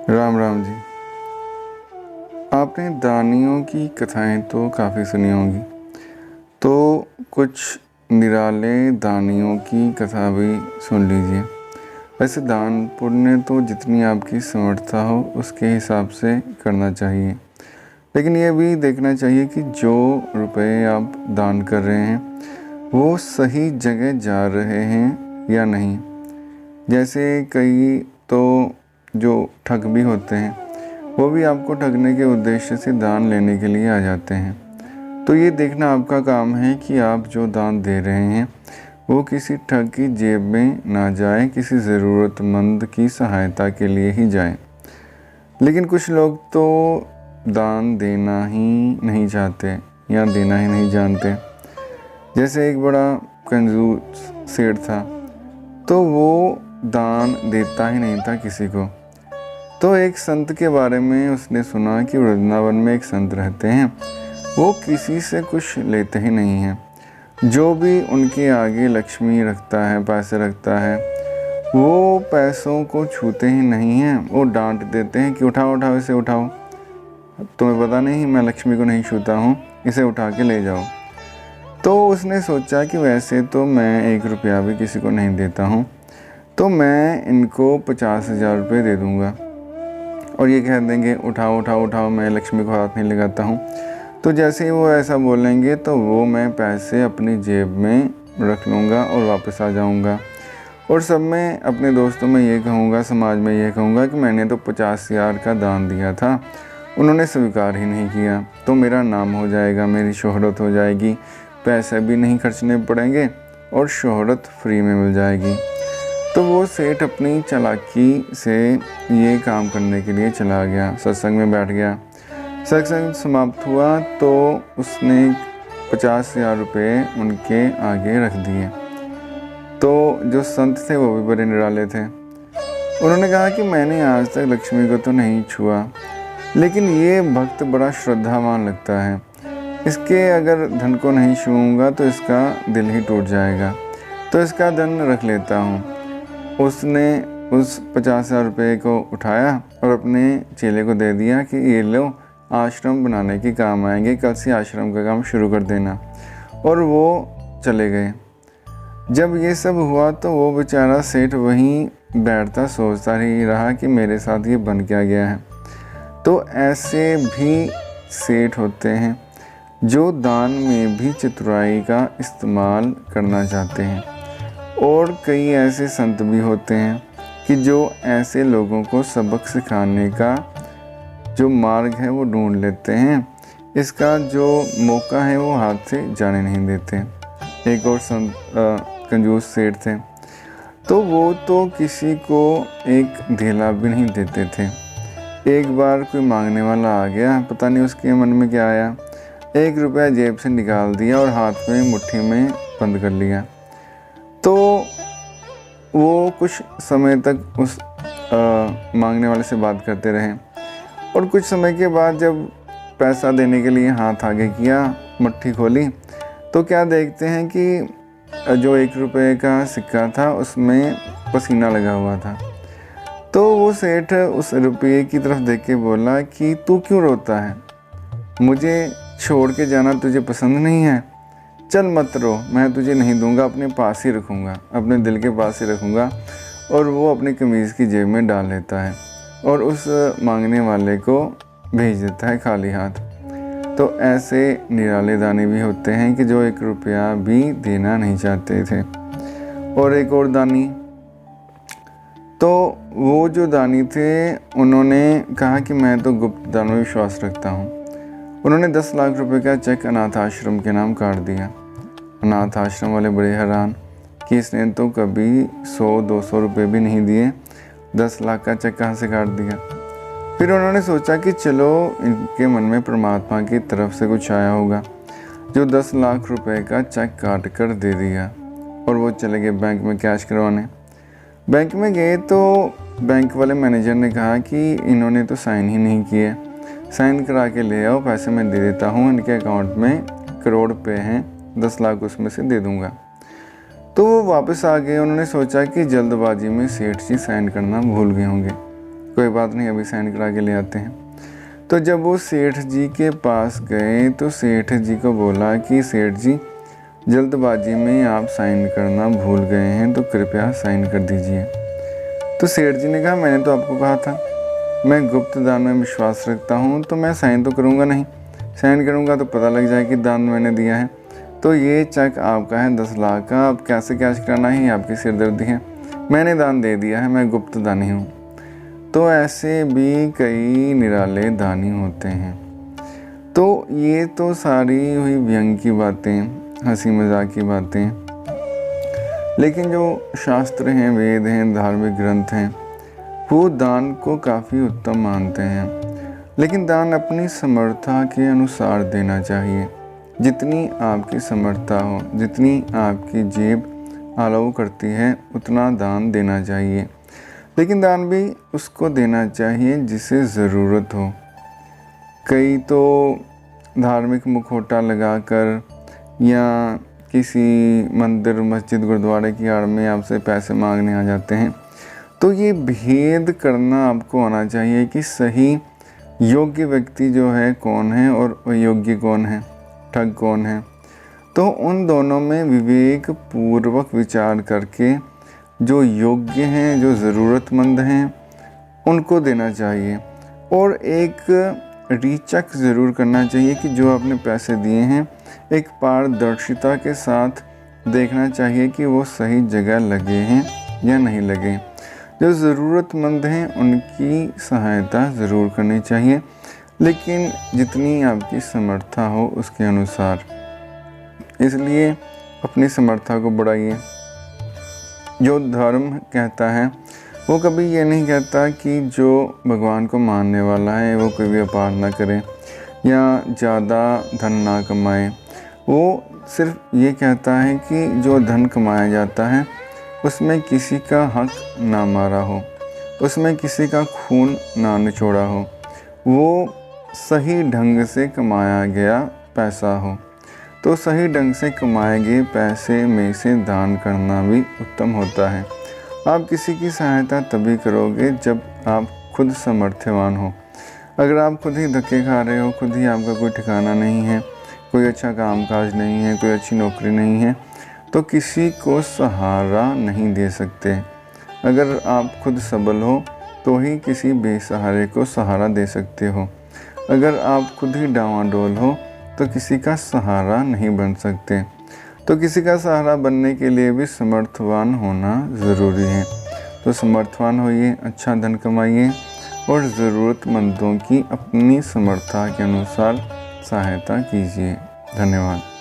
राम राम जी। आपने दानियों की कथाएं तो काफ़ी सुनी होंगी, तो कुछ निराले दानियों की कथा भी सुन लीजिए। वैसे दान पुण्य तो जितनी आपकी समर्थता हो उसके हिसाब से करना चाहिए, लेकिन ये भी देखना चाहिए कि जो रुपए आप दान कर रहे हैं वो सही जगह जा रहे हैं या नहीं। जैसे कई तो जो ठग भी होते हैं वो भी आपको ठगने के उद्देश्य से दान लेने के लिए आ जाते हैं। तो ये देखना आपका काम है कि आप जो दान दे रहे हैं वो किसी ठग की जेब में ना जाए, किसी ज़रूरतमंद की सहायता के लिए ही जाए। लेकिन कुछ लोग तो दान देना ही नहीं चाहते या देना ही नहीं जानते। जैसे एक बड़ा कंजूस सेठ था, तो वो दान देता ही नहीं था किसी को। तो एक संत के बारे में उसने सुना कि वृंदावन में एक संत रहते हैं, वो किसी से कुछ लेते ही नहीं हैं। जो भी उनके आगे लक्ष्मी रखता है, पैसे रखता है, वो पैसों को छूते ही नहीं हैं। वो डांट देते हैं कि उठाओ उठाओ, इसे उठाओ, तुम्हें पता नहीं मैं लक्ष्मी को नहीं छूता हूँ, इसे उठा के ले जाओ। तो उसने सोचा कि वैसे तो मैं 1 रुपया भी किसी को नहीं देता हूँ, तो मैं इनको 50,000 रुपये दे दूँगा और ये कह देंगे उठाओ उठाओ उठाओ, मैं लक्ष्मी को हाथ नहीं लगाता हूँ। तो जैसे ही वो ऐसा बोलेंगे तो वो मैं पैसे अपनी जेब में रख लूँगा और वापस आ जाऊँगा। और सब में अपने दोस्तों में ये कहूँगा, समाज में ये कहूँगा कि मैंने तो 50,000 का दान दिया था, उन्होंने स्वीकार ही नहीं किया। तो मेरा नाम हो जाएगा, मेरी शोहरत हो जाएगी, पैसे भी नहीं खर्चने पड़ेंगे और शोहरत फ्री में मिल जाएगी। तो वो सेठ अपनी चालाकी से ये काम करने के लिए चला गया, सत्संग में बैठ गया। सत्संग समाप्त हुआ तो उसने 50,000 रुपये उनके आगे रख दिए। तो जो संत थे वो भी बड़े निराले थे। उन्होंने कहा कि मैंने आज तक लक्ष्मी को तो नहीं छुआ, लेकिन ये भक्त बड़ा श्रद्धावान लगता है, इसके अगर धन को नहीं छूऊंगा तो इसका दिल ही टूट जाएगा, तो इसका धन रख लेता हूँ। उसने उस 50,000 रुपये को उठाया और अपने चेले को दे दिया कि ये लो, आश्रम बनाने के काम आएंगे, कल से आश्रम का काम शुरू कर देना। और वो चले गए। जब ये सब हुआ तो वो बेचारा सेठ वहीं बैठता सोचता ही रहा कि मेरे साथ ये बन क्या गया है। तो ऐसे भी सेठ होते हैं जो दान में भी चतुराई का इस्तेमाल करना चाहते हैं। और कई ऐसे संत भी होते हैं कि जो ऐसे लोगों को सबक सिखाने का जो मार्ग है वो ढूंढ लेते हैं, इसका जो मौका है वो हाथ से जाने नहीं देते। एक और संत कंजूस सेठ थे, तो वो तो किसी को एक धेला भी नहीं देते थे। एक बार कोई मांगने वाला आ गया, पता नहीं उसके मन में क्या आया, 1 रुपया जेब से निकाल दिया और हाथ में मुट्ठी में बंद कर लिया। तो वो कुछ समय तक उस मांगने वाले से बात करते रहे और कुछ समय के बाद जब पैसा देने के लिए हाथ आगे किया, मुट्ठी खोली, तो क्या देखते हैं कि जो 1 रुपये का सिक्का था उसमें पसीना लगा हुआ था। तो वो सेठ उस रुपये की तरफ देख के बोला कि तू क्यों रोता है, मुझे छोड़ के जाना तुझे पसंद नहीं है, चल मत रो, मैं तुझे नहीं दूंगा, अपने पास ही रखूँगा, अपने दिल के पास ही रखूँगा। और वो अपनी कमीज़ की जेब में डाल लेता है और उस मांगने वाले को भेज देता है खाली हाथ। तो ऐसे निराले दानी भी होते हैं कि जो 1 रुपया भी देना नहीं चाहते थे। और एक और दानी, तो वो जो दानी थे उन्होंने कहा कि मैं तो गुप्त दान में विश्वास रखता हूँ। उन्होंने 10 लाख रुपए का चेक अनाथ आश्रम के नाम काट दिया। अनाथ आश्रम वाले बड़े हैरान कि इसने तो कभी 100-200 रुपये भी नहीं दिए, 10 लाख का चेक कहाँ से काट दिया। फिर उन्होंने सोचा कि चलो इनके मन में परमात्मा की तरफ से कुछ आया होगा, जो 10 लाख रुपए का चेक काट कर दे दिया। और वो चले गए बैंक में कैश करवाने। बैंक में गए तो बैंक वाले मैनेजर ने कहा कि इन्होंने तो साइन ही नहीं किए, साइन करा के ले आओ, पैसे मैं दे देता हूँ, इनके अकाउंट में करोड़ रुपये हैं, 10 लाख उसमें से दे दूँगा। तो वो वापस आ गए। उन्होंने सोचा कि जल्दबाजी में सेठ जी साइन करना भूल गए होंगे। कोई बात नहीं, अभी साइन करा के ले आते हैं। तो जब वो सेठ जी के पास गए तो सेठ जी को बोला कि सेठ जी, जल्दबाजी में आप साइन करना भूल गए हैं, तो कृपया साइन कर दीजिए। तो सेठ जी ने कहा, मैंने तो आपको कहा था मैं गुप्त दान में विश्वास रखता हूँ, तो मैं साइन तो करूँगा नहीं। साइन करूँगा तो पता लग जाए कि दान मैंने दिया है। तो ये चेक आपका है 10 लाख का, अब कैसे कैश कराना है आपकी सिरदर्दी है। मैंने दान दे दिया है, मैं गुप्त दानी हूँ। तो ऐसे भी कई निराले दानी होते हैं। तो ये तो सारी हुई व्यंग की बातें, हंसी मजाक की बातें। लेकिन जो शास्त्र हैं, वेद हैं, धार्मिक ग्रंथ हैं, वो दान को काफ़ी उत्तम मानते हैं। लेकिन दान अपनी समर्था के अनुसार देना चाहिए। जितनी आपकी समर्था हो, जितनी आपकी जेब अलाउ करती है, उतना दान देना चाहिए। लेकिन दान भी उसको देना चाहिए जिसे ज़रूरत हो। कई तो धार्मिक मुखौटा लगाकर या किसी मंदिर, मस्जिद, गुरुद्वारे की आड़ में आपसे पैसे मांगने आ जाते हैं। तो ये भेद करना आपको आना चाहिए कि सही योग्य व्यक्ति जो है कौन है और अयोग्य कौन है, ठग कौन है। तो उन दोनों में विवेक पूर्वक विचार करके जो योग्य हैं, जो ज़रूरतमंद हैं, उनको देना चाहिए। और एक रीचेक ज़रूर करना चाहिए कि जो आपने पैसे दिए हैं, एक पारदर्शिता के साथ देखना चाहिए कि वो सही जगह लगे हैं या नहीं लगे। जो ज़रूरतमंद हैं उनकी सहायता ज़रूर करनी चाहिए, लेकिन जितनी आपकी समर्था हो उसके अनुसार। इसलिए अपनी समर्था को बढ़ाइए। जो धर्म कहता है वो कभी ये नहीं कहता कि जो भगवान को मानने वाला है वो कोई व्यापार ना करे या ज़्यादा धन ना कमाए। वो सिर्फ ये कहता है कि जो धन कमाया जाता है उसमें किसी का हक ना मारा हो, उसमें किसी का खून ना निचोड़ा हो, वो सही ढंग से कमाया गया पैसा हो। तो सही ढंग से कमाए गए पैसे में से दान करना भी उत्तम होता है। आप किसी की सहायता तभी करोगे जब आप खुद सामर्थ्यवान हो। अगर आप खुद ही धक्के खा रहे हो, खुद ही आपका कोई ठिकाना नहीं है, कोई अच्छा कामकाज नहीं है, कोई अच्छी नौकरी नहीं है, तो किसी को सहारा नहीं दे सकते। अगर आप खुद सबल हो तो ही किसी बेसहारे को सहारा दे सकते हो। अगर आप खुद ही डावाडोल हो तो किसी का सहारा नहीं बन सकते। तो किसी का सहारा बनने के लिए भी समर्थवान होना ज़रूरी है। तो समर्थवान होइए, अच्छा धन कमाइए और ज़रूरतमंदों की अपनी समर्था के अनुसार सहायता कीजिए। धन्यवाद।